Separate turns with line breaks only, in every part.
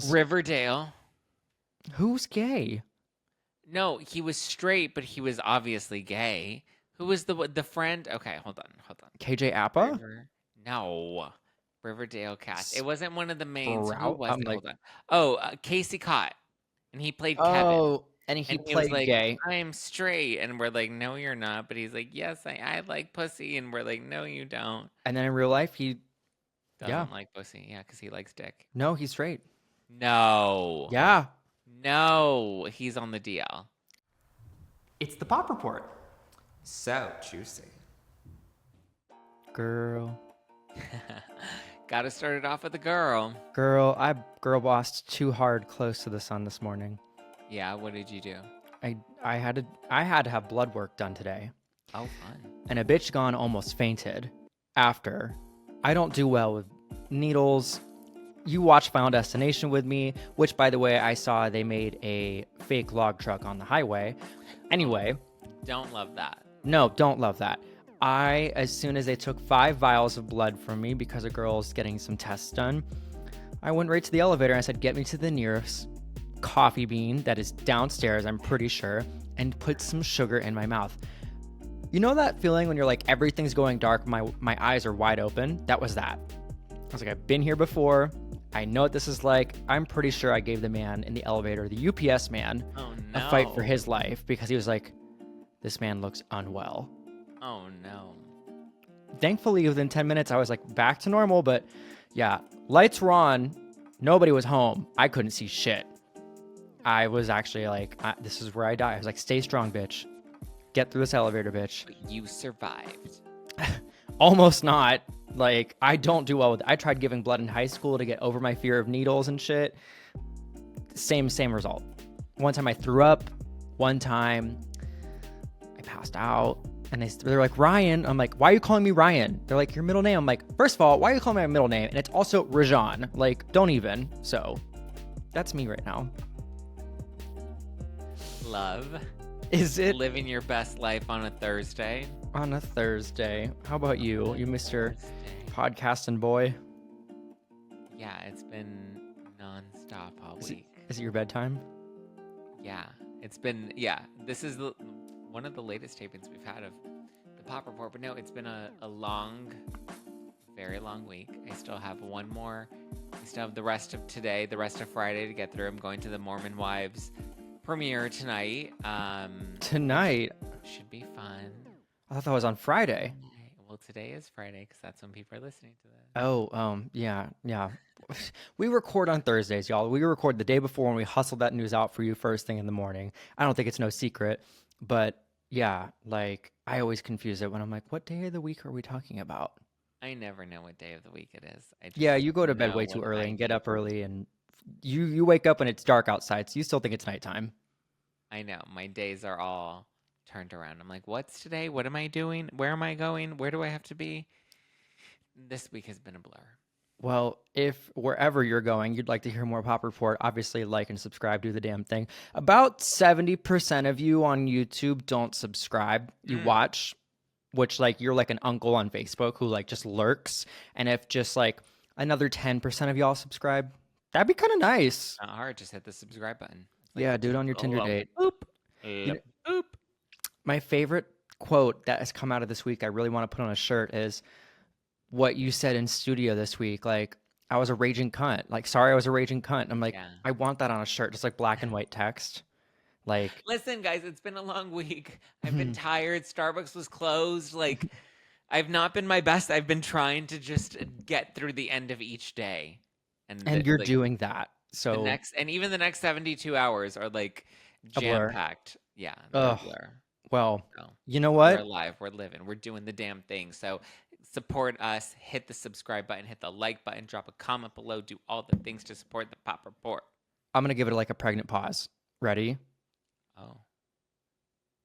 Riverdale.
Who's gay?
No, he was straight, but he was obviously gay. Who was the friend? Okay, hold on.
KJ Appa?
No, Riverdale cast. It wasn't one of the mains. Who
Sprout?
was
I'm
it?
like,
Hold on. Oh, Casey Cott, and he played Kevin.
oh, and he
And he was
played
like,
gay.
"I'm straight," and we're like, "No, you're not." But he's like, "Yes, I like pussy," and we're like, "No, you don't."
And then in real life, yeah.
Doesn't like pussy, yeah, because he likes dick.
No, he's straight.
No,
Yeah.
no, he's on the DL.
It's the Pop Report. So juicy.
Girl.
Got to start it off with a girl.
I girl bossed too hard close to the sun this morning.
Yeah, what did you do?
I had to have blood work done today.
Oh, fun.
And a bitch gone almost fainted after. I don't do well with needles. You watched Final Destination with me, which, by the way, I saw they made a fake log truck on the highway. Anyway.
Don't love that.
No, don't love that. As soon as they took 5 vials of blood from me because a girl's getting some tests done, I went right to the elevator and I said, get me to the nearest coffee bean that is downstairs, I'm pretty sure, and put some sugar in my mouth. You know that feeling when you're like, everything's going dark, my eyes are wide open? That was that. I was like, I've been here before. I know what this is like. I'm pretty sure I gave the man in the elevator, the UPS man, a fight for his life because he was like, this man looks unwell.
Oh, no.
Thankfully, within 10 minutes, I was like back to normal. But yeah, lights were on. Nobody was home. I couldn't see shit. I was actually like, this is where I die. I was like, stay strong, bitch. Get through this elevator, bitch.
But you survived.
Almost not. Like, I don't do well with it. I tried giving blood in high school to get over my fear of needles and shit. Same result. One time I threw up. One time I passed out. And they're like, Ryan. I'm like, why are you calling me Ryan? They're like, your middle name. I'm like, first of all, why are you calling me my middle name? And it's also Rajan. Like, don't even. So that's me right now.
Love.
Is it?
Living your best life on a Thursday.
On a Thursday. How about you? You Mr. Podcasting boy?
Yeah, it's been nonstop all week.
Is it your bedtime?
Yeah, this is one of the latest tapings we've had of the Pop Report. But no, it's been a long, very long week. I still have one more. I still have the rest of today, the rest of Friday to get through. I'm going to the Mormon Wives premiere tonight.
Tonight?
Should be fun.
I thought that was on Friday.
Well, today is Friday because that's when people are listening to this.
Oh, yeah. We record on Thursdays, y'all. We record the day before when we hustle that news out for you first thing in the morning. I don't think it's no secret, but yeah, like I always confuse it when I'm like, what day of the week are we talking about?
I never know what day of the week it is.
Yeah, you go to bed way too early and get up early, and you wake up when it's dark outside, so you still think it's nighttime.
I know. My days are all turned around. I'm like, what's today? What am I doing? Where am I going? Where do I have to be? This week has been a blur.
Well, if wherever you're going, you'd like to hear more Pop Report, obviously like and subscribe, do the damn thing. About 70% of you on YouTube don't subscribe. You watch, which like you're like an uncle on Facebook who like just lurks. And if just like another 10% of y'all subscribe, that'd be kind of nice.
Not hard. Just hit the subscribe button. Like,
yeah, do it on your Tinder date.
Boop.
Boop. My favorite quote that has come out of this week, I really want to put on a shirt, is what you said in studio this week. Like, I was a raging cunt. Like, sorry, I was a raging cunt. I'm like, yeah. I want that on a shirt, just like black and white text. Like,
listen, guys, it's been a long week. I've been tired. Starbucks was closed. Like, I've not been my best. I've been trying to just get through the end of each day.
And you're doing that. So
even the next 72 hours are like jam-packed. Yeah.
Well, you know what?
We're alive. We're living. We're doing the damn thing. So support us. Hit the subscribe button. Hit the like button. Drop a comment below. Do all the things to support the Pop Report.
I'm going to give it like a pregnant pause. Ready?
Oh.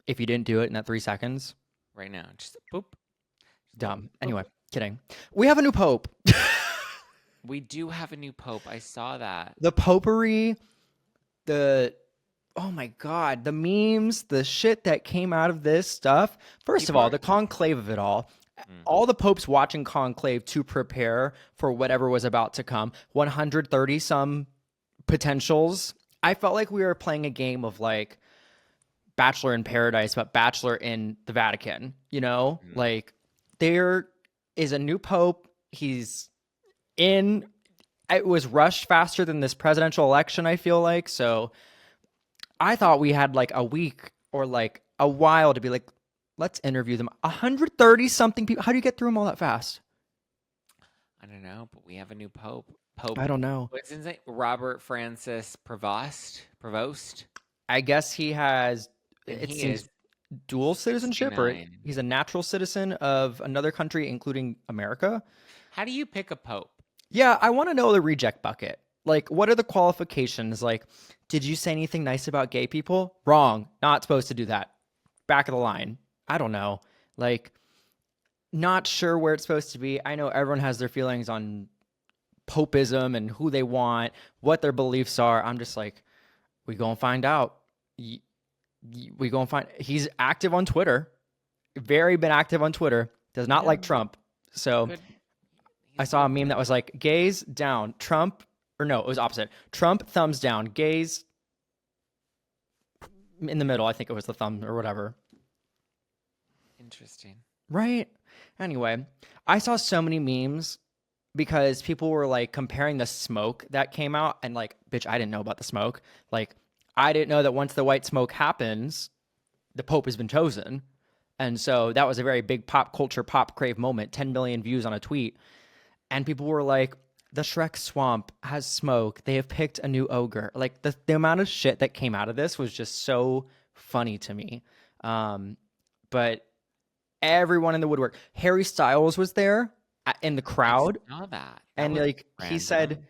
If you didn't do it in that 3 seconds.
Right now. Just boop.
Dumb. Anyway, kidding. We have a new pope.
We do have a new pope. I saw that.
The popery, oh my God, the memes, the shit that came out of this stuff. First of all, the conclave of it all the popes watching conclave to prepare for whatever was about to come. 130 some potentials. I felt like we were playing a game of like Bachelor in Paradise, but Bachelor in the Vatican, you know? Like there is a new pope. He's in, it was rushed faster than this presidential election, I feel like. So I thought we had like a week or like a while to be like, let's interview them. 130 something people. How do you get through them all that fast?
I don't know, but we have a new pope.
I don't know.
What's his name? Robert Francis Prevost.
I guess he has,
And
it
he
seems,
is
dual citizenship, or
69.
he's a natural citizen of another country, including America.
How do you pick a pope?
Yeah, I want to know the reject bucket. Like, what are the qualifications? Like, did you say anything nice about gay people? Wrong. Not supposed to do that. Back of the line. I don't know. Like, not sure where it's supposed to be. I know everyone has their feelings on popeism and who they want, what their beliefs are. I'm just like, we gonna find out. We gonna find. He's active on Twitter. Very been active on Twitter. Does not like Trump. So
Good.
I saw a meme that was like, gays down, Trump, or no, it was opposite. Trump thumbs down, gays in the middle. I think it was the thumb or whatever.
Interesting.
Right? Anyway, I saw so many memes because people were like comparing the smoke that came out and like, bitch, I didn't know about the smoke. Like, I didn't know that once the white smoke happens, the Pope has been chosen. And so that was a very big pop culture, pop crave moment, 10 million views on a tweet. And people were like, the Shrek swamp has smoke. They have picked a new ogre. Like the amount of shit that came out of this was just so funny to me. But everyone in the woodwork, Harry Styles was there in the crowd.
I saw that.
And like he said,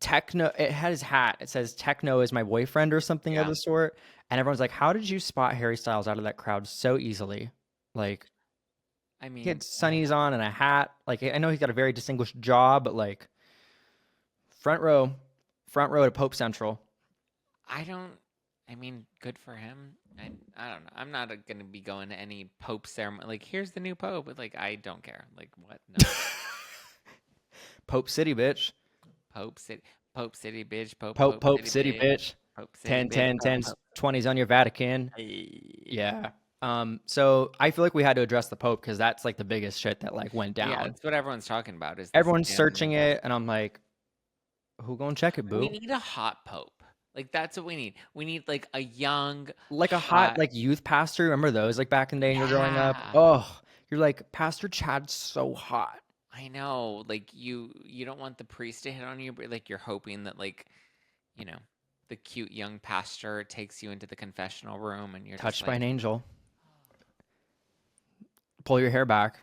techno, it had his hat. It says techno is my boyfriend or something of the sort. And everyone's like, how did you spot Harry Styles out of that crowd so easily? Like,
I mean,
he had sunnies on and a hat. Like, I know he's got a very distinguished jaw, but like, front row to Pope Central.
I mean, good for him. I don't know. I'm not going to be going to any Pope ceremony. Like, here's the new Pope. But, like, I don't care. Like, what? No.
Pope City, bitch.
Pope City, bitch.
Pope City, bitch.
Pope City,
10,
bitch.
10, 10, 20s on your Vatican. Yeah. So I feel like we had to address the Pope because that's like the biggest shit that like went down.
Yeah, that's what everyone's talking about. Is
everyone's searching it, and I'm like, who gonna check it, boo?
We need a hot Pope. Like that's what we need. We need like a young,
like a hot like youth pastor. Remember those like back in the day when you're growing up? Oh, you're like, Pastor Chad's so hot.
I know. Like you don't want the priest to hit on you, but like you're hoping that like, you know, the cute young pastor takes you into the confessional room and you're
touched
just
by
like,
an angel. Pull your hair back.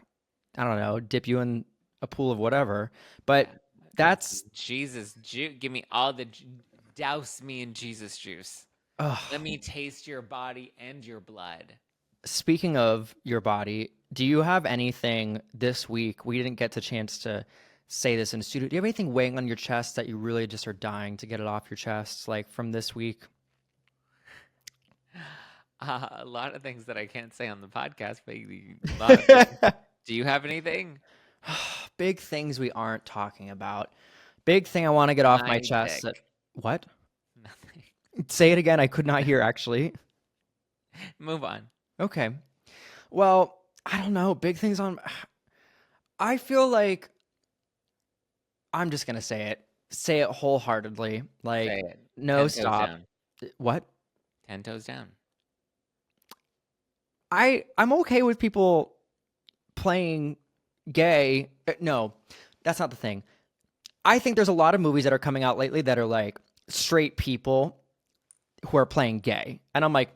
I don't know. Dip you in a pool of whatever. But that's
Jesus. Give me all the douse me in Jesus juice. Let me taste your body and your blood.
Speaking of your body, do you have anything this week? We didn't get the chance to say this in the studio. Do you have anything weighing on your chest that you really just are dying to get it off your chest, like from this week?
A lot of things that I can't say on the podcast, but do you have anything?
Big things we aren't talking about. Big thing I want to get off my chest. What?
Nothing.
Say it again. I could not hear, actually.
Move on.
Okay. Well, I don't know. Big things on... I feel like... I'm just going to say it. Say it wholeheartedly. Like,
say it.
No, stop.
Down.
What?
10 toes down.
I'm okay with people playing gay. No, that's not the thing. I think there's a lot of movies that are coming out lately that are like straight people who are playing gay. And I'm like,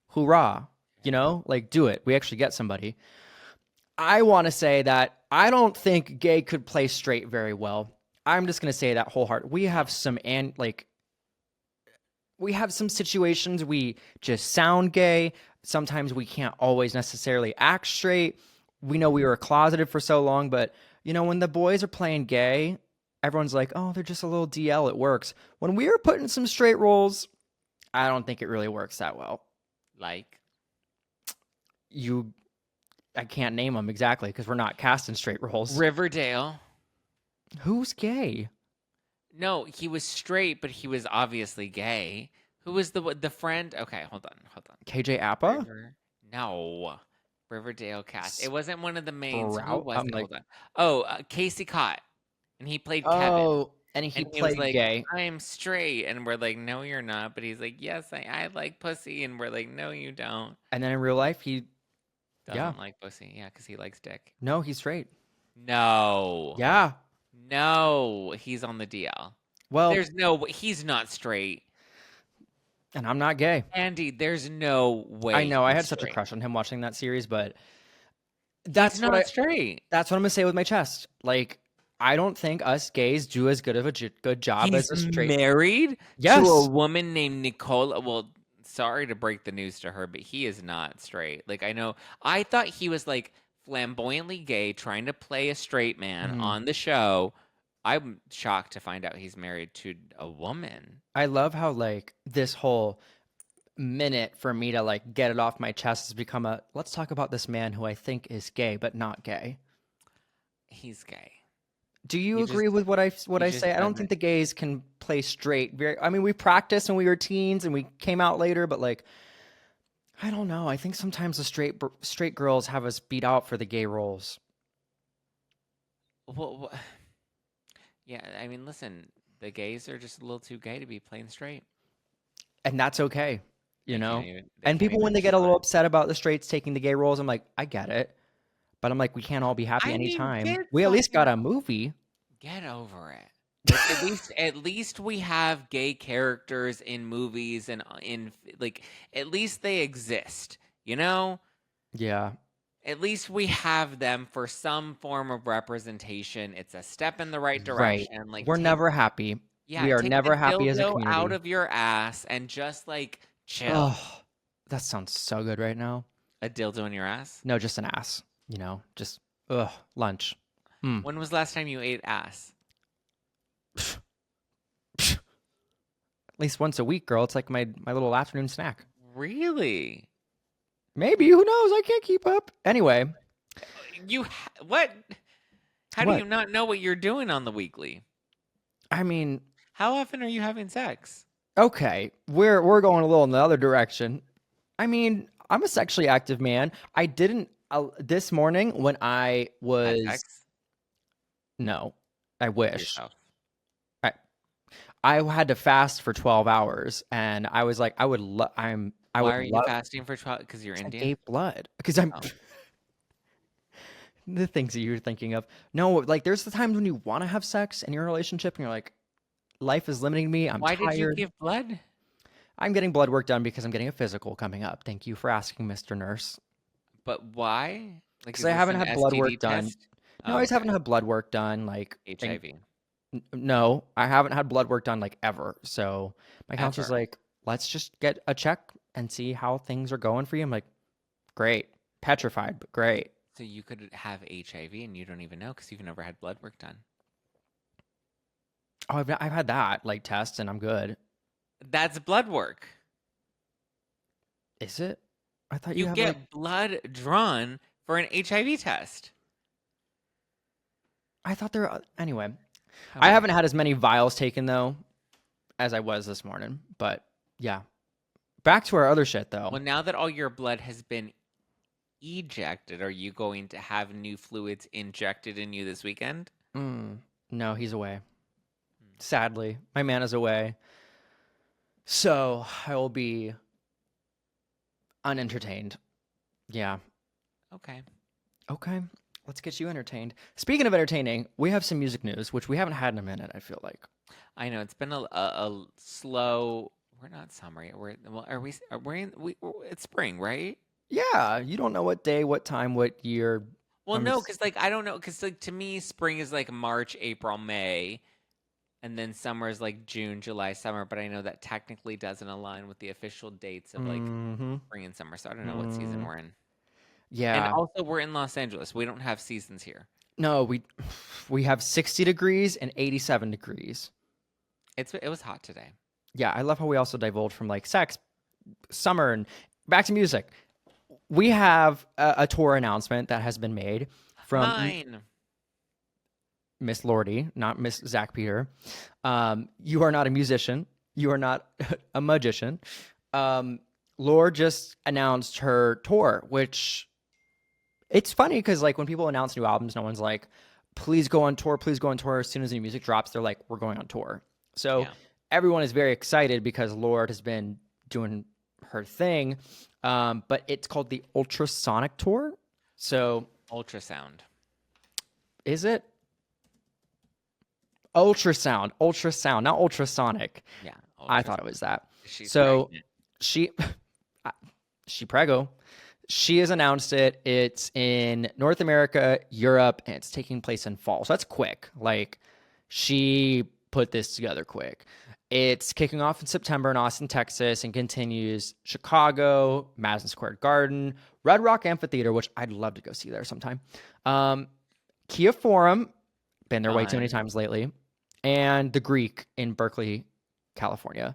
hoorah, you know, like do it. We actually get somebody. I want to say that I don't think gay could play straight very well. I'm just going to say that wholeheartedly. We have some situations we just sound gay. Sometimes we can't always necessarily act straight. We know we were closeted for so long, but you know, when the boys are playing gay, everyone's like, oh, they're just a little DL. It works. When we are putting some straight roles, I don't think it really works that well.
Like?
I can't name them exactly because we're not casting straight roles.
Riverdale.
Who's gay?
No, he was straight, but he was obviously gay. Who was the friend? Okay, hold on, hold on.
KJ Appa?
River? No. Riverdale cast. It wasn't one of the mains. Who
Sprout?
was
I'm
it?
like,
Hold on. Oh, Casey Cott. And he played Kevin.
oh, and he
And he was
played
like,
gay.
I'm straight. And we're like, no, you're not. But he's like, yes, I like pussy. And we're like, no, you don't.
And then in real life, yeah.
Doesn't like pussy. Yeah, because he likes dick.
No, he's straight.
No.
Yeah.
No. He's on the DL.
Well,
There's no he's not straight.
and I'm not gay.
Andy, there's no way.
I know. I
he's
had such a
straight.
crush on him watching that series, but
He's
that's
not
what
straight.
that's what I'm gonna say with my chest. Like, I don't think us gays do as good of a good job
He's
as a straight.
married
Yes.
to a woman named Nicola. Well, sorry to break the news to her, but he is not straight. Like, I know. I thought he was like flamboyantly gay, trying to play a straight man
Mhm.
on the show. I'm shocked to find out he's married to a woman.
I love how like this whole minute for me to like get it off my chest has become a let's talk about this man who I think is gay but not gay.
He's gay.
Do you
You
agree
just-
with what I
you just
say? I don't
said
think
that.
the gays can play straight. I mean, we practiced when we were teens and we came out later, but like, I don't know. I think sometimes the straight girls have us beat out for the gay roles,
Well, yeah, I mean, listen, the gays are just a little too gay to be playing straight.
and that's okay, you
They
know.
can't even- they
And
can't
people when
even
they get a little
try.
upset about the straights taking the gay roles, I'm like, I get it, but I'm like, we can't all be happy
I mean,
anytime.
get
We at least got
fucking
a movie.
get over it. Like, at least we have gay characters in movies and in like at least they exist, you know?
Yeah,
At least we have them for some form of representation. It's a step in the right
right.
direction. Like
We're never happy. We are
take the
never happy as a
dildo out
community.
of your ass and just like chill.
Oh, that sounds so good right now.
A dildo in your ass?
No, just an ass. You know, just lunch. Mm.
When was the last time you ate ass?
At least once a week, girl. It's like my little afternoon snack.
Really?
Maybe, who knows? I can't keep up. Anyway,
What? How do
What?
you not know what you're doing on the weekly?
I mean,
How often are you having sex?
okay, we're going a little in the other direction. I mean, I'm a sexually active man. I didn't this morning when I
Had
was
sex?
no, I
With
wish.
yourself?
I had to fast for 12 hours, and I was like, I would
Why are you
love
fasting for 12? Because you're
I
Indian?
gave blood because I'm
Oh.
the things that you're thinking of. No, like there's the times when you want to have sex in your relationship, and you're like, life is limiting me. I'm
Why
tired.
did you give blood?
I'm getting blood work done because I'm getting a physical coming up. Thank you for asking, Mr. Nurse.
But why? Like,
Because
is
I
this
haven't
an
had blood work
STD
done.
test?
No,
Oh,
I just
okay.
haven't had blood work done. Like,
HIV.
no, I haven't had blood work done like ever. So my counselor's
Ever.
like, let's just get a check and see how things are going for you. I'm like, great, petrified, but great.
So you could have HIV and you don't even know because you've never had blood work done.
Oh, I've had that like test and I'm good.
That's blood work.
Is it? I thought
You
have
get
like.
blood drawn for an HIV test.
I thought there were anyway.
Oh,
I haven't had as many vials taken though as I was this morning. But yeah, back to our other shit though.
Well, now that all your blood has been ejected, are you going to have new fluids injected in you this weekend?
No, he's away. Sadly, my man is away. So I will be unentertained. Yeah.
Okay.
Okay. Let's get you entertained. Speaking of entertaining, we have some music news, which we haven't had in a minute, I feel like.
I know it's been a slow. We're not summer yet. It's spring, right?
Yeah, you don't know what day, what time, what year.
Well, no, because like I don't know, because like to me, spring is like March, April, May, and then summer is like June, July, summer. But I know that technically doesn't align with the official dates of like spring and summer. So I don't know what season we're in.
Yeah.
And also, we're in Los Angeles. We don't have seasons here.
No, we have 60 degrees and 87 degrees.
It was hot today.
Yeah, I love how we also divulge from like sex, summer, and back to music. We have a tour announcement that has been made from
Mine.
Miss Lorde, not Miss Zack Peter. You are not a musician. You are not a magician. Lorde just announced her tour, which it's funny because like when people announce new albums, no one's like, please go on tour, please go on tour. As soon as the music drops, they're like, we're going on tour. So
Yeah.
everyone is very excited because Lorde has been doing her thing. But it's called the Ultrasonic Tour. So
Ultrasound.
is it? Ultrasound, not ultrasonic.
Yeah.
I thought it was that.
She's
So
pregnant.
she prego. She has announced it. It's in North America, Europe, and it's taking place in fall. So that's quick. Like she put this together quick. It's kicking off in September in Austin, Texas, and continues Chicago, Madison Square Garden, Red Rock Amphitheater, which I'd love to go see there sometime. Kia Forum, been there way too many times lately, and the Greek in Berkeley, California.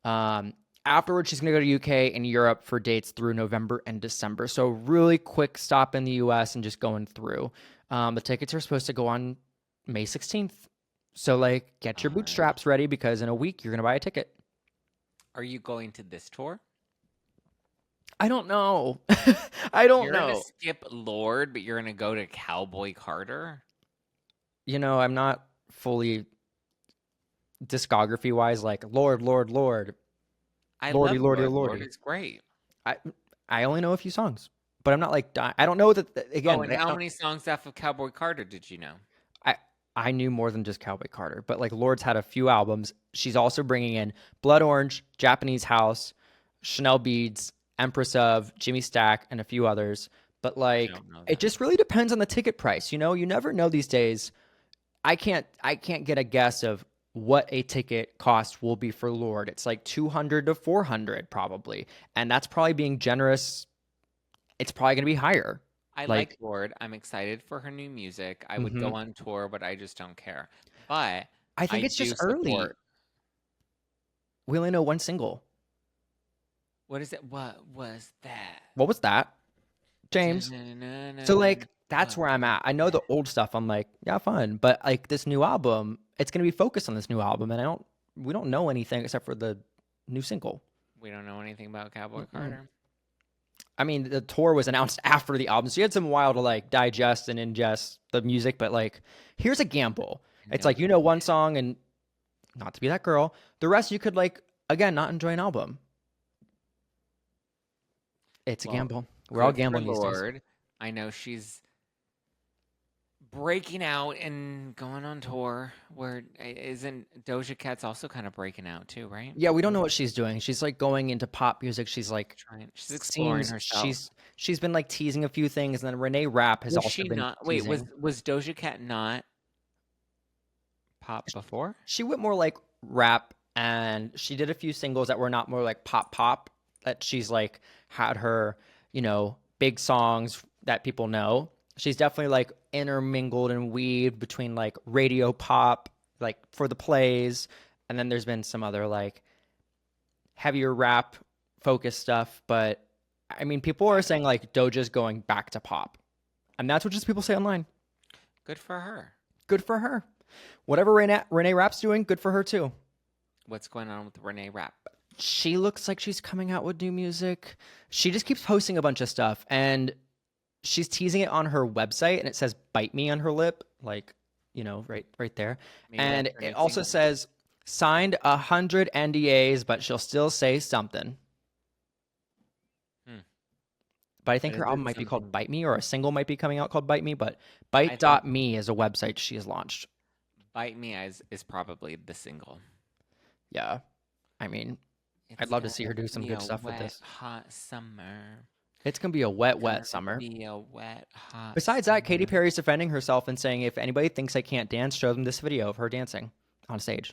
Afterwards, she's going to go to UK and Europe for dates through November and December. So really quick stop in the US and just going through. The tickets are supposed to go on May 16th. So like get your bootstraps ready because in a week you're going to buy a ticket.
Are you going to this tour?
I don't know. I don't
You're
know.
gonna skip Lorde, but you're gonna go to Cowboy Carter?
You know, I'm not fully discography wise like Lorde.
I
Lordy,
love
Lordy,
Lorde.
Lordy.
Lorde is great.
I only know a few songs, but I'm not like I don't know that again.
Oh, and how many songs off of Cowboy Carter did you know?
I knew more than just Cowboy Carter, but like Lorde's had a few albums. She's also bringing in Blood Orange, Japanese House, Chanel Beads, Empress of, Jimmy Stack, and a few others. But like it just really depends on the ticket price. You know, you never know these days. I can't get a guess of what a ticket cost will be for Lorde. It's like $200 to $400 probably, and that's probably being generous. It's probably going to be higher.
I like Lorde. I'm excited for her new music. I would go on tour, but I just don't care. But
I think it's just early. We only know one single.
What is it? What was that?
What was that, James? So like that's where I'm at. I know the old stuff. I'm like, yeah, fun. But like this new album, it's gonna be focused on this new album, and we don't know anything except for the new single.
We don't know anything about Cowboy Carter.
I mean, the tour was announced after the album, so you had some while to like digest and ingest the music. But like, here's a gamble. It's like you know one song, and not to be that girl. The rest you could like again not enjoy an album. It's a gamble. We're all gambling these days.
I know she's breaking out and going on tour. Where isn't Doja Cat's also kind of breaking out too, right?
Yeah, we don't know what she's doing. She's like going into pop music. She's like
she's exploring herself.
She's been like teasing a few things, and then Renee Rap has also been.
Wait, was Doja Cat not pop before?
She went more like rap, and she did a few singles that were not more like pop. That she's like had her, you know, big songs that people know. She's definitely like intermingled and weaved between like radio pop, like for the plays, and then there's been some other like heavier rap focused stuff. But I mean, people are saying like Doja's going back to pop, and that's what just people say online.
Good for her.
Good for her. Whatever Renee Rap's doing, good for her too.
What's going on with Renee Rap?
She looks like she's coming out with new music. She just keeps posting a bunch of stuff, and she's teasing it on her website, and it says "bite me" on her lip, like, you know, right there. Maybe and it also says signed 100 NDAs, but she'll still say something. But I think her album might be called "Bite Me," or a single might be coming out called "Bite Me." But Bite.me is a website she has launched.
Bite Me is probably the single.
Yeah, I mean. I'd love to see her do some good stuff with this.
Hot summer.
It's gonna be a wet summer.
Be a wet, hot.
Besides that, Katy Perry's defending herself and saying, if anybody thinks I can't dance, show them this video of her dancing on stage.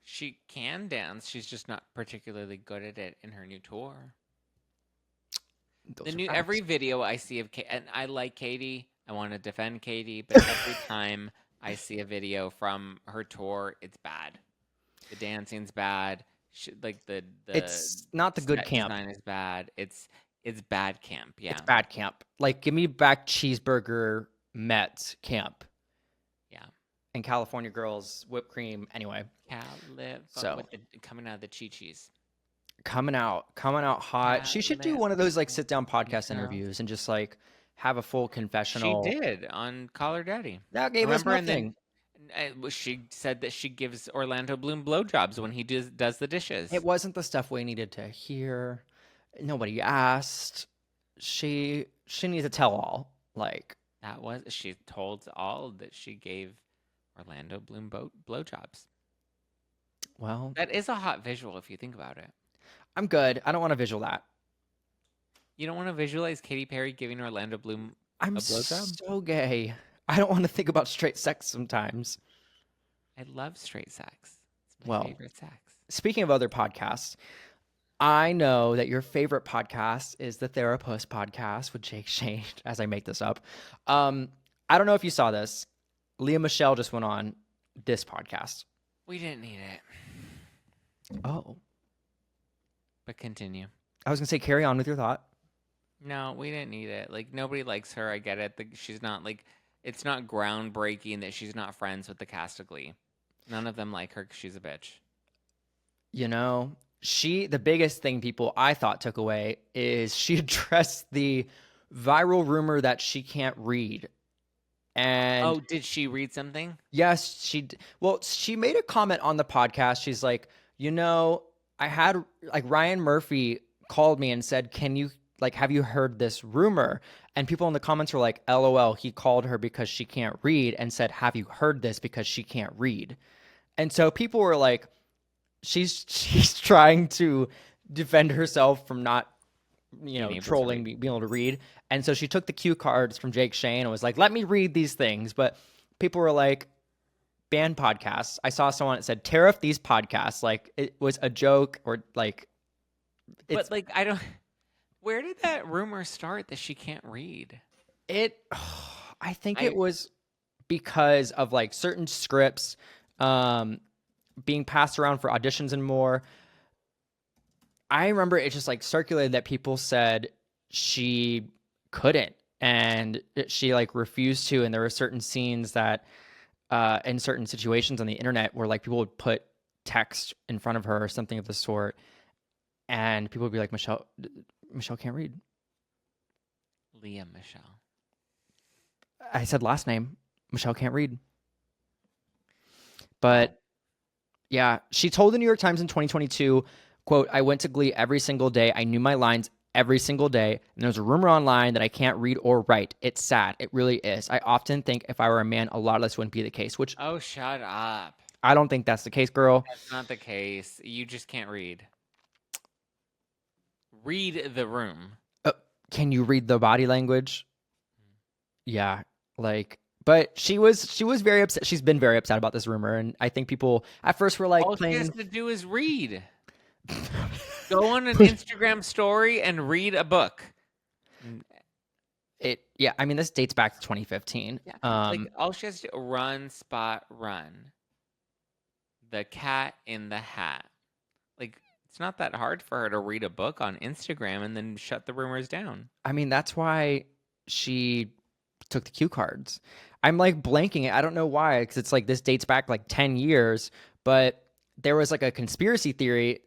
She can dance. She's just not particularly good at it in her new tour. Every video I see of Katy, and I like Katy. I want to defend Katy, but every time I see a video from her tour, it's bad. The dancing's bad.
It's not the good camp.
Design is bad. It's bad camp. Yeah,
it's bad camp. Like, give me back Cheeseburger Met camp.
Yeah,
and California Girls whipped cream. Anyway, So-
with coming out of the chi-chis.
coming out hot. She should do one of those like sit down podcast
Girls.
interviews and just like have a full
She
confessional.
did on Call Her Daddy.
That gave us
Remember? And
nothing.
then she said that she gives Orlando Bloom blowjobs when he does the dishes.
It wasn't the stuff we needed to hear. Nobody asked. She needs a tell all. Like,
She told all that she gave Orlando Bloom blowjobs.
well,
That is a hot visual if you think about it.
I'm good. I don't want to visual that.
You don't want to visualize Katy Perry giving Orlando Bloom
I'm
a blowjob?
so gay. I don't want to think about straight sex sometimes.
I love straight sex. It's my
Well,
favorite sex.
Speaking of other podcasts, I know that your favorite podcast is the Therapist podcast with Jake Shane, as I make this up. I don't know if you saw this. Lea Michele just went on this podcast.
We didn't need it,
Oh.
but continue.
I was going to say, carry on with your thought.
No, we didn't need it. Like, nobody likes her. I get it. She's not, like, it's not groundbreaking that she's not friends with the cast of Glee. None of them like her because she's a bitch.
You know, the biggest thing people I thought took away is she addressed the viral rumor that she can't read. And
did she read something?
yes, she made a comment on the podcast. She's like, I had like Ryan Murphy called me and said, "Can you have you heard this rumor?" And people in the comments were like, "LOL, he called her because she can't read and said, 'Have you heard this?' because she can't read." And so people were like, she's trying to defend herself from not trolling being able to read. And so she took the cue cards from Jake Shane and was like, "Let me read these things." But people were like, ban podcasts. I saw someone that said, "Tariff these podcasts." Like it was a joke or like it's,
But, like, I don't... Where did that rumor start that she can't read?
I think it was because of like certain scripts being passed around for auditions and more. I remember it just like circulated that people said she couldn't and she like refused to, and there were certain scenes that in certain situations on the internet where like people would put text in front of her or something of the sort, and people would be like, Michelle can't read.
Lea Michele.
I said last name. Michelle can't read. But yeah, she told the New York Times in 2022, quote, "I went to Glee every single day. I knew my lines every single day. And there's a rumor online that I can't read or write. It's sad. It really is. I often think if I were a man, a lot of this wouldn't be the case," which
Oh, shut up.
I don't think that's the case, girl.
That's not the case. You just can't read. Read the room.
Can you read the body language? Yeah, like, but she was very upset. She's been very upset about this rumor, and I think people at first were like,
all she has to do is read. Go on an Instagram story and read a book.
Yeah, I mean, this dates back to 2015.
Yeah. Like, all she has to do, run, spot, run. The Cat in the Hat. Like, it's not that hard for her to read a book on Instagram and then shut the rumors down.
I mean, that's why she took the cue cards. I'm like blanking it. I don't know why, because it's like this dates back like 10 years, but there was like a conspiracy theory,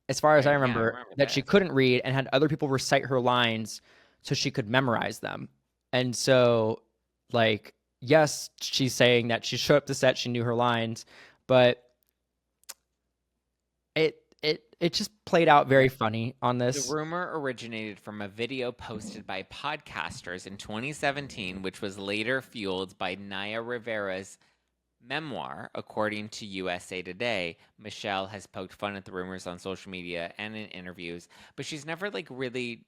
as far as I remember, that she couldn't read and had other people recite her lines so she could memorize them. And so, like, yes, she's saying that she showed up to set, she knew her lines, but it just played out very funny on this.
The rumor originated from a video posted by podcasters in 2017, which was later fueled by Naya Rivera's memoir. According to USA Today, Michelle has poked fun at the rumors on social media and in interviews, but she's never like really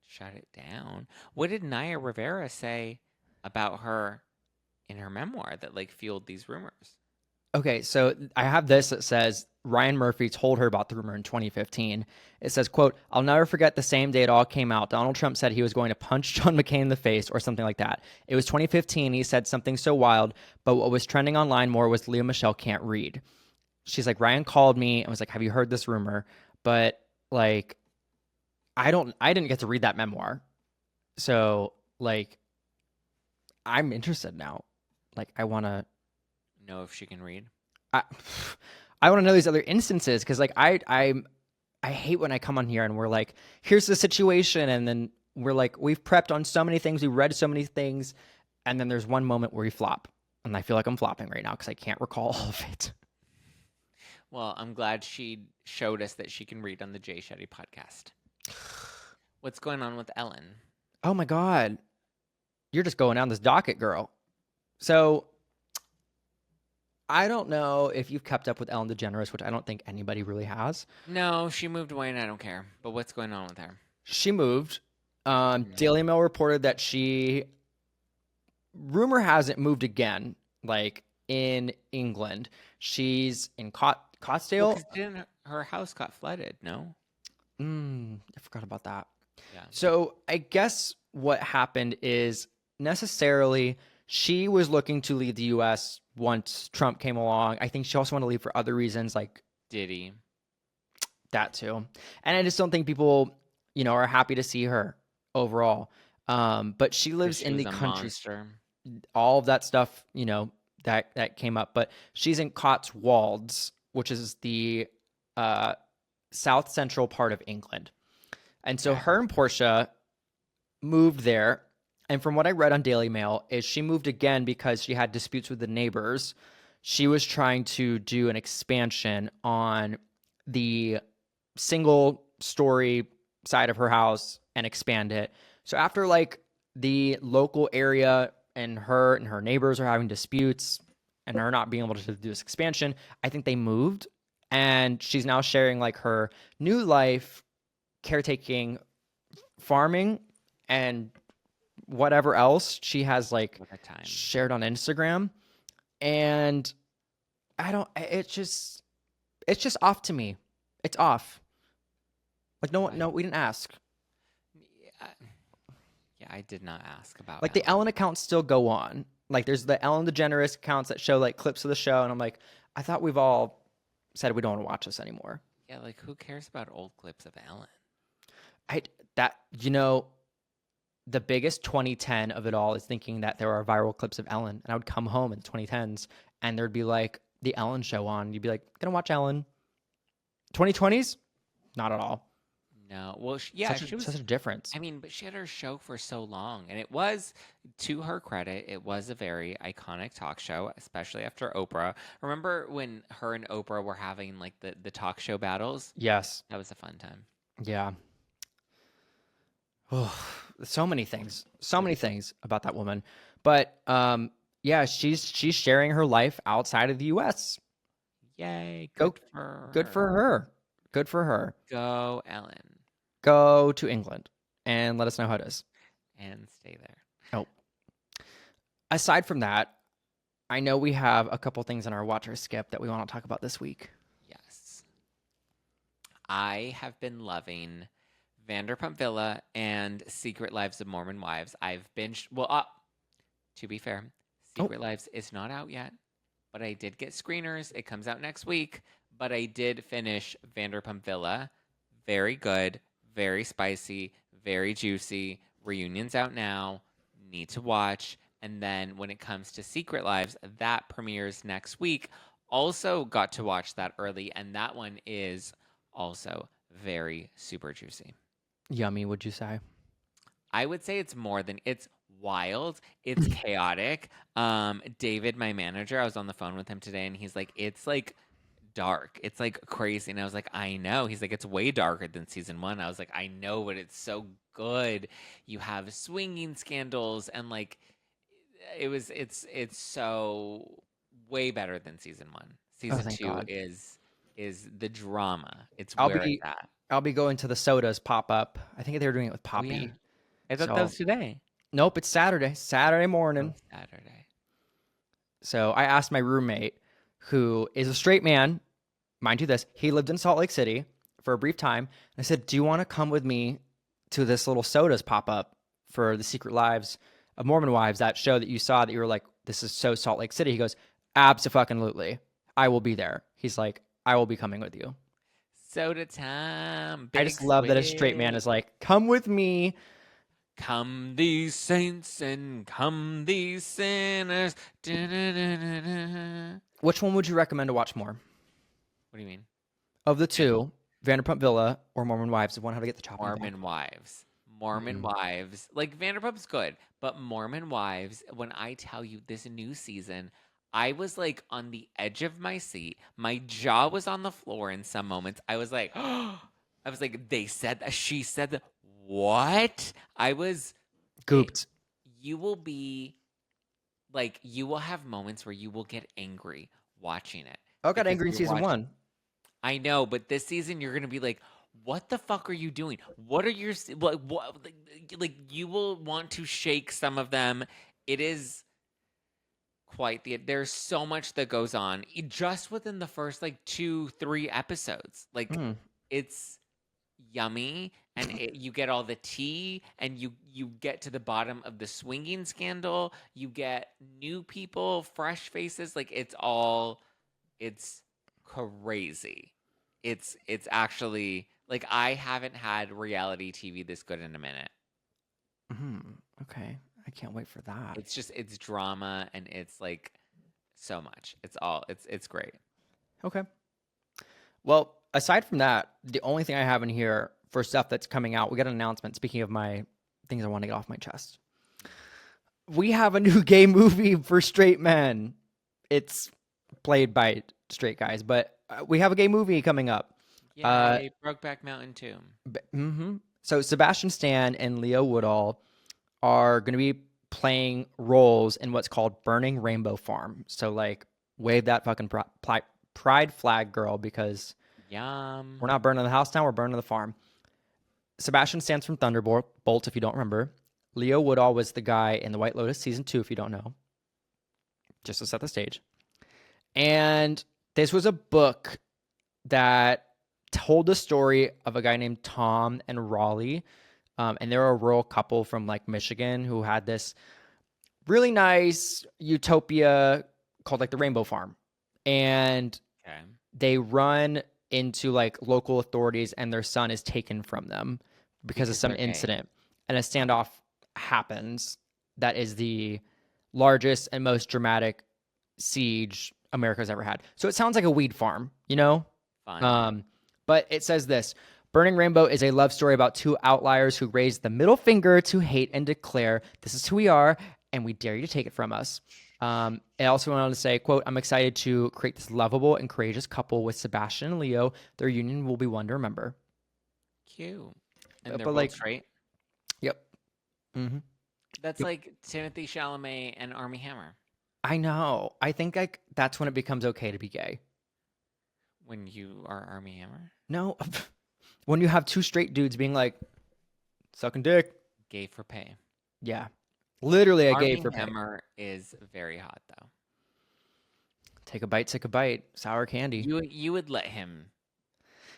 shut it down. What did Naya Rivera say about her in her memoir that like fueled these rumors?
Okay, so I have this that says Ryan Murphy told her about the rumor in 2015. It says, quote, "I'll never forget the same day it all came out. Donald Trump said he was going to punch John McCain in the face," or something like that. "It was 2015. He said something so wild, but what was trending online more was Lea Michele can't read." She's like, "Ryan called me and was like, 'Have you heard this rumor?' But like, I didn't get to read that memoir. So like, I'm interested now. Like, I want to
know if she can read?
I I want to know these other instances because like I hate when I come on here and we're like, here's the situation, and then we're like, we've prepped on so many things, we read so many things, and then there's one moment where we flop, and I feel like I'm flopping right now because I can't recall all of it.
Well, I'm glad she showed us that she can read on the Jay Shetty podcast. What's going on with Ellen?
Oh my God, you're just going down this docket, girl. So I don't know if you've kept up with Ellen DeGeneres, which I don't think anybody really has.
No, she moved away and I don't care. But what's going on with her?
She moved. Daily Mail reported that rumor has it, moved again, like in England. She's in Scottsdale.
Well, 'cause didn't her house got flooded? No.
I forgot about that.
Yeah.
So I guess what happened is necessarily she was looking to leave the U.S. once Trump came along. I think she also wanted to leave for other reasons, like
Diddy.
that too. And I just don't think people, are happy to see her overall. But she lives
She
in
was
the
a
country.
monster.
All of that stuff, that came up. But she's in Cotswolds, which is the south central part of England. And so her and Portia moved there. And from what I read on Daily Mail is she moved again because she had disputes with the neighbors. She was trying to do an expansion on the single story side of her house and expand it. So after like the local area and her neighbors are having disputes and her not being able to do this expansion, I think they moved, and she's now sharing like her new life, caretaking, farming, and whatever else she has like shared on Instagram. And it's just off to me. It's off. Like no, we didn't ask.
Yeah, I did not ask about
like the Ellen accounts still go on. Like there's the Ellen DeGeneres accounts that show like clips of the show, and I'm like, I thought we've all said we don't want to watch this anymore.
Yeah, like who cares about old clips of Ellen?
The biggest 2010 of it all is thinking that there are viral clips of Ellen, and I would come home in the 2010s and there'd be like the Ellen show on. You'd be like, gonna watch Ellen. 2020s, not at all.
No, well, she was
such a difference.
I mean, but she had her show for so long, and it was, to her credit, it was a very iconic talk show, especially after Oprah. Remember when her and Oprah were having like the talk show battles?
Yes,
that was a fun time.
Yeah. Oh, so many things about that woman. But yeah, she's sharing her life outside of the U.S.
Yay!
Good for her. Good for her.
Go, Ellen.
Go to England and let us know how it is.
And stay there.
Oh. Aside from that, I know we have a couple things in our watch or skip that we want to talk about this week.
Yes. I have been loving Vanderpump Villa and Secret Lives of Mormon Wives. I've binged. Well, to be fair, Secret Lives is not out yet, but I did get screeners. It comes out next week, but I did finish Vanderpump Villa. Very good, very spicy, very juicy. Reunion's out now. Need to watch. And then when it comes to Secret Lives, that premieres next week. Also got to watch that early, and that one is also very super juicy.
Yummy, would you say?
I would say it's more than it's wild. It's chaotic. David, my manager, I was on the phone with him today, and he's like, it's like dark. It's like crazy. And I was like, I know. He's like, it's way darker than season 1. I was like, I know, but it's so good. You have swinging scandals, and like it's so way better than season 1. Season 2
God.
is the drama. It's where it's at.
I'll be going to the sodas pop up. I think they were doing it with Poppy.
Oh, yeah. I thought that was today.
Nope, it's Saturday morning.
Saturday.
So I asked my roommate, who is a straight man, mind you this, he lived in Salt Lake City for a brief time. And I said, do you want to come with me to this little sodas pop up for the Secret Lives of Mormon Wives, that show that you saw that you were like, this is so Salt Lake City? He goes, abso-fucking-lutely. I will be there. He's like, I will be coming with you.
Soda time.
I just love that a straight man is like, come with me.
Come these saints and come these sinners. Da-da-da-da-da.
Which one would you recommend to watch more?
What do you mean?
Of the two, Vanderpump Villa or Mormon Wives? One how to get the chopping block.
Mormon Wives. Mormon Wives. Like Vanderpump's good, but Mormon Wives, when I tell you this new season, I was like on the edge of my seat. My jaw was on the floor in some moments. I was like, I was like, they said that. She said that. What? I was
Gooped.
You will be like, you will have moments where you will get angry watching it.
I got
because
angry in
you're
season
watching-
1.
I know, but this season you're gonna be like, what the fuck are you doing? What are your like? You will want to shake some of them. It is quite there's so much that goes on just within the first like 2-3 episodes. Like it's yummy, and you get all the tea, and you get to the bottom of the swinging scandal. You get new people, fresh faces. Like it's crazy. It's actually like I haven't had reality TV this good in a minute.
Okay. I can't wait for that.
It's drama, and it's like so much. It's great.
Okay. Well, aside from that, the only thing I have in here for stuff that's coming out, we got an announcement. Speaking of my things I want to get off my chest, we have a new gay movie for straight men. It's played by straight guys, but we have a gay movie coming up.
Yay, Brokeback Mountain 2.
So Sebastian Stan and Leo Woodall are going to be playing roles in what's called Burning Rainbow Farm. So like wave that fucking pride flag, girl, because
Yum.
we're not burning the house down, we're burning the farm. Sebastian Stan's from Thunderbolt, if you don't remember. Leo Woodall was the guy in The White Lotus season 2, if you don't know. Just to set the stage. And this was a book that told the story of a guy named Tom and Raleigh. And they're a rural couple from like Michigan who had this really nice utopia called like the Rainbow Farm. And they run into like local authorities, and their son is taken from them because of some incident. And a standoff happens that is the largest and most dramatic siege America's ever had. So it sounds like a weed farm, you know?
Fun.
But it says this: Burning Rainbow is a love story about two outliers who raise the middle finger to hate and declare, "This is who we are, and we dare you to take it from us." It also went on to say, quote, "I'm excited to create this lovable and courageous couple with Sebastian and Leo. Their union will be one to remember."
Cute. And they're
but
both
like,
straight?
Yep. Mm-hmm.
That's like Timothée Chalamet and Armie Hammer.
I know. I think like that's when it becomes okay to be gay.
When you are Armie Hammer?
No. When you have two straight dudes being like, sucking dick.
Gay for pay.
Yeah. Literally a
Armie
gay for pay.
Hammer is very hot, though.
Take a bite. Sour candy.
You would let him.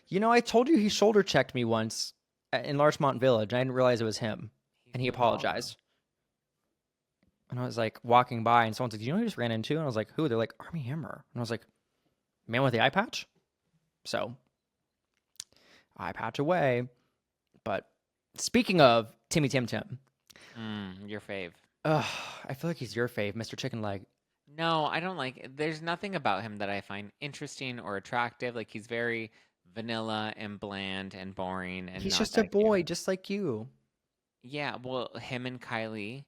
You know, I told you he shoulder checked me once in Larchmont Village. I didn't realize it was him. And he apologized. And I was like walking by, and someone's like, "Do you know who you just ran into?" And I was like, "Who?" They're like, "Armie Hammer." And I was like, "Man with the eye patch?" So, eye patch away. But speaking of Timmy Tim Tim.
Your fave.
I feel like he's your fave, Mr. Chicken Leg.
No, I don't like it. There's nothing about him that I find interesting or attractive. Like, he's very vanilla and bland and boring. And
He's
not
just a
that
boy,
cute.
just like you.
Yeah, well, him and Kylie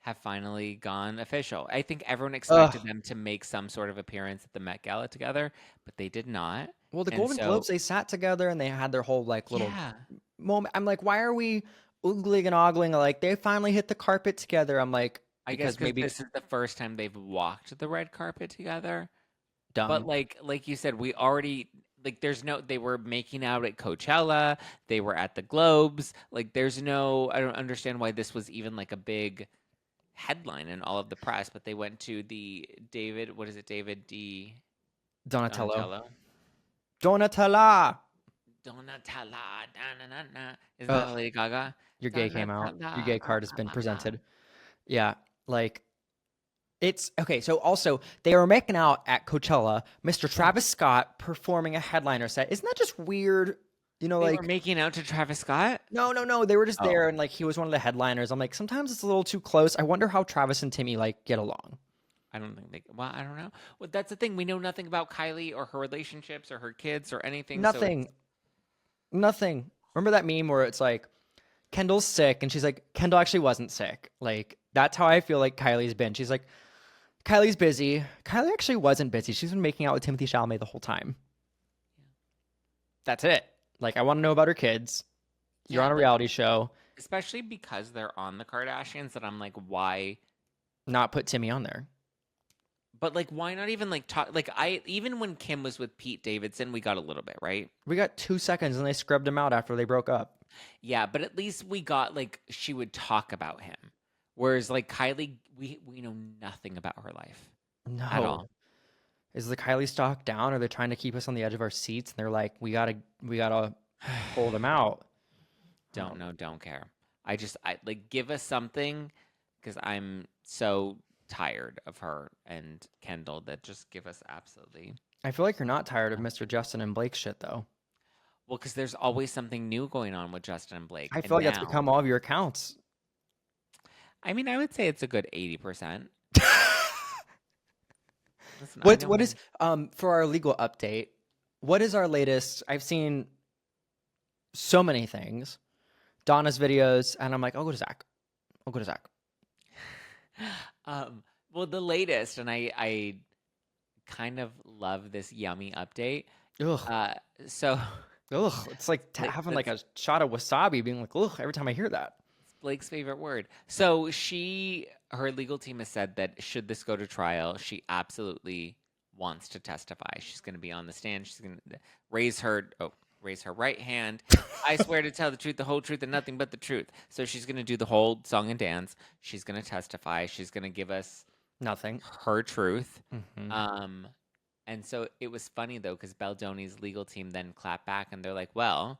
have finally gone official. I think everyone expected them to make some sort of appearance at the Met Gala together, but they did not.
Well, the
And
Golden
so-
Globes, they sat together and they had their whole like little
Yeah.
moment. I'm like, why are we oogling and ogling? Like, they finally hit the carpet together. I'm like,
I guess
because maybe
this is the first time they've walked the red carpet together.
dumb.
But like you said, we already like they were making out at Coachella, they were at the Globes. Like there's no I don't understand why this was even like a big headline in all of the press, but they went to the David D.
Donatello.
Donatella. Da-na-na-na. Is that Lady Gaga?
Your gay came out. Your gay card has been presented. Yeah, like it's okay. So also they were making out at Coachella. Mr. Travis Scott performing a headliner set. Isn't that just weird? You know,
They
like
were making out to Travis Scott?
no. They were just
Oh,
there, and like he was one of the headliners. I'm like, sometimes it's a little too close. I wonder how Travis and Timmy like get along.
I don't think they. Well, I don't know. Well, that's the thing. We know nothing about Kylie or her relationships or her kids or anything. So it's
Nothing. Nothing. Remember that meme where it's like Kendall's sick, and she's like, Kendall actually wasn't sick. Like that's how I feel like Kylie's been. She's like, Kylie's busy. Kylie actually wasn't busy. She's been making out with Timothée Chalamet the whole time. That's it. Like I want to know about her kids. You're
yeah,
on a
like
reality show.
especially because they're on the Kardashians. That I'm like, why?
Not put Timmy on there.
But like, why not even like talk? Like, I even when Kim was with Pete Davidson, we got a little bit right.
We got 2 seconds, and they scrubbed him out after they broke up.
Yeah, but at least we got like she would talk about him. Whereas like Kylie, we know nothing about her life at
No.
all.
Is the Kylie stock down? Or are they trying to keep us on the edge of our seats? And they're like, we gotta hold him out.
Don't know, don't care. I like give us something because I'm so tired of her and Kendall that just give us absolutely.
I feel like you're not tired of Mr. Justin and Blake shit though.
Well, because there's always something new going on with Justin and Blake.
I
And
feel like that's
now,
become all of your accounts.
I mean, I would say it's a good 80%. Listen, I
What
know
what is for our legal update? What is our latest? I've seen so many things. Donna's videos, and I'm like, I'll go to Zack. I'll go to Zack.
Well, the latest, and I kind of love this yummy update.
Ugh.
Uh, so
Ugh. It's like
Like,
having like a shot of wasabi, being like, ugh, every time I hear that.
Blake's favorite word. So her legal team has said that should this go to trial, she absolutely wants to testify. She's going to be on the stand. She's going to raise her right hand. I swear to tell the truth, the whole truth, and nothing but the truth. So she's going to do the whole song and dance. She's going to testify. She's going to give us
Nothing.
her truth.
Mhm.
And so it was funny though, because Baldoni's legal team then clapped back and they're like, well,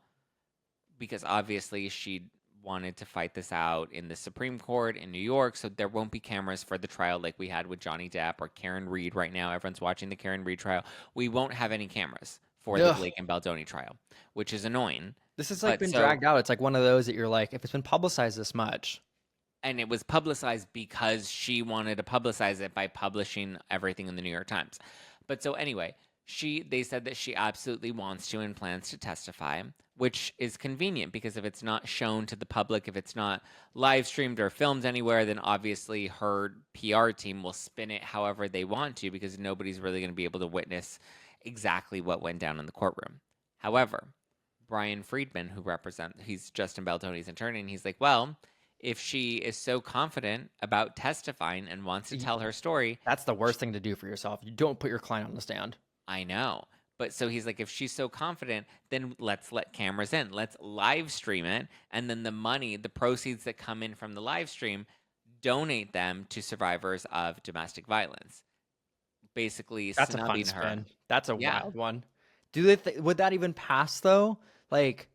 because obviously she wanted to fight this out in the Supreme Court in New York, so there won't be cameras for the trial like we had with Johnny Depp or Karen Reed right now. Everyone's watching the Karen Reed trial. We won't have any cameras for the
Ugh.
Blake and Baldoni trial, which is annoying.
This has like
But
been
so,
dragged out. It's like one of those that you're like, if it's been publicized this much,
and it was publicized because she wanted to publicize it by publishing everything in the New York Times. But so anyway, they said that she absolutely wants to and plans to testify, which is convenient because if it's not shown to the public, if it's not live streamed or filmed anywhere, then obviously her PR team will spin it however they want to because nobody's really going to be able to witness exactly what went down in the courtroom. However, Brian Friedman, he's Justin Baldoni's attorney, and he's like, well, if she is so confident about testifying and wants to tell her story,
that's the worst thing to do for yourself. You don't put your client on the stand.
I know. But so he's like, if she's so confident, then let's let cameras in. Let's live stream it. And then the money, the proceeds that come in from the live stream, donate them to survivors of domestic violence. Basically,
That's a fun
snubbing her.
spin. That's a
Yeah.
wild one. Do they would that even pass though? Like,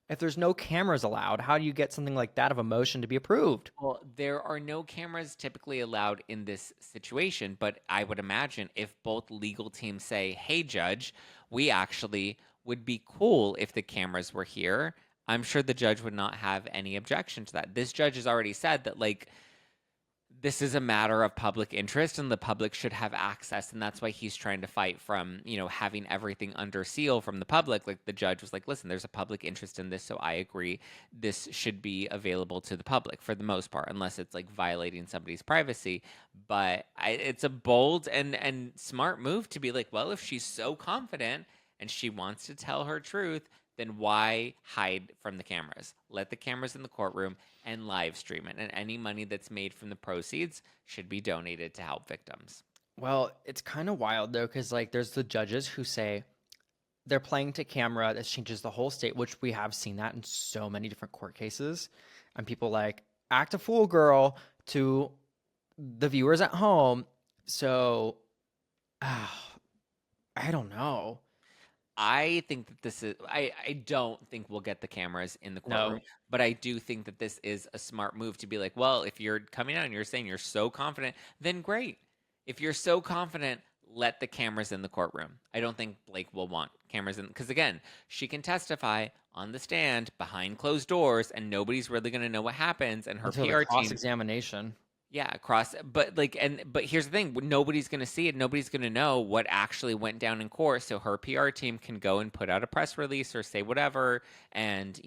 if there's no cameras allowed, how do you get something like that of a motion to be approved?
Well, there are no cameras typically allowed in this situation, but I would imagine if both legal teams say, hey, judge, we actually would be cool if the cameras were here, I'm sure the judge would not have any objection to that. This judge has already said that, like, this is a matter of public interest and the public should have access. And that's why he's trying to fight from, having everything under seal from the public. Like the judge was like, listen, there's a public interest in this. So I agree. This should be available to the public for the most part, unless it's like violating somebody's privacy. But it's a bold and smart move to be like, well, if she's so confident and she wants to tell her truth, then why hide from the cameras? Let the cameras in the courtroom and live stream it. And any money that's made from the proceeds should be donated to help victims.
Well, it's kind of wild though, because like there's the judges who say they're playing to camera. That changes the whole state, which we have seen that in so many different court cases. And people like act a fool, girl, to the viewers at home. So, I don't know.
I think that this is, I don't think we'll get the cameras in the courtroom, but I do think that this is a smart move to be like, well, if you're coming out and you're saying you're so confident, then great. If you're so confident, let the cameras in the courtroom. I don't think Blake will want cameras in, because again, she can testify on the stand behind closed doors, and nobody's really going to know what happens. And her
Until the
PR team,
cross-examination.
yeah, but here's the thing: nobody's going to see it. Nobody's going to know what actually went down in court. So her PR team can go and put out a press release or say whatever, and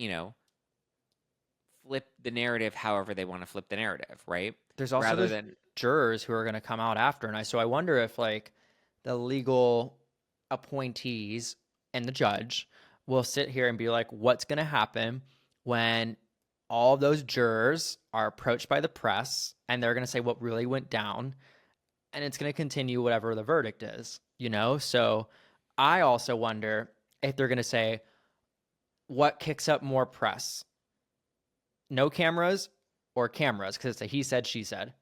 flip the narrative however they want to flip the narrative, right?
There's also those jurors who are going to come out after, and so I wonder if like the legal appointees and the judge will sit here and be like, what's going to happen when all of those jurors are approached by the press and they're going to say what really went down, and it's going to continue whatever the verdict is, So I also wonder if they're going to say what kicks up more press, no cameras or cameras, because it's a he said, she said.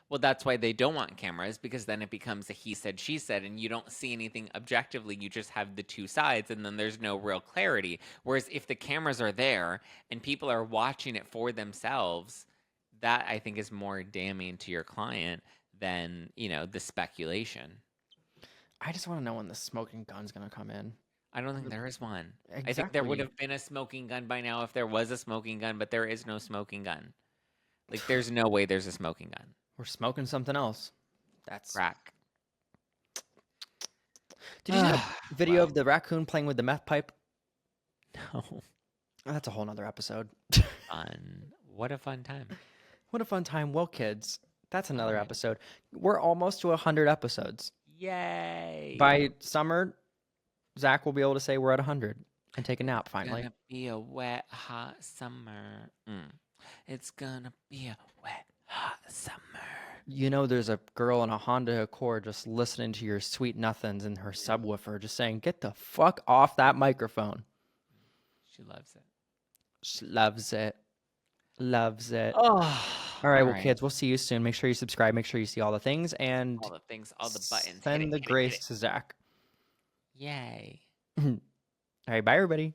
Well, that's why they don't want cameras, because then it becomes a he said, she said, and you don't see anything objectively. You just have the two sides, and then there's no real clarity. Whereas if the cameras are there and people are watching it for themselves, that I think is more damning to your client than, the speculation.
I just want to know when the smoking gun's going to come in.
I don't think there is one.
Exactly.
I think there would have been a smoking gun by now if there was a smoking gun, but there is no smoking gun. Like, there's no way there's a smoking gun.
We're smoking something else. That's
crack.
Did you see a video of the raccoon playing with the meth pipe?
No.
Oh, that's a whole nother episode.
Fun. What a fun time.
What a fun time. Well, kids, that's another episode. We're almost to 100 episodes.
Yay.
By summer, Zack will be able to say we're at 100 and take a nap finally.
It's gonna be a wet, hot summer. It's gonna be a wet, hot summer.
There's a girl in a Honda Accord just listening to your sweet nothings in her subwoofer, just saying, get the fuck off that microphone.
She loves it.
She loves it. Loves it.
Oh,
all right, well, kids, we'll see you soon. Make sure you subscribe. Make sure you see all the things. And
all the buttons.
Send the grace to Zack.
Yay.
All right, bye, everybody.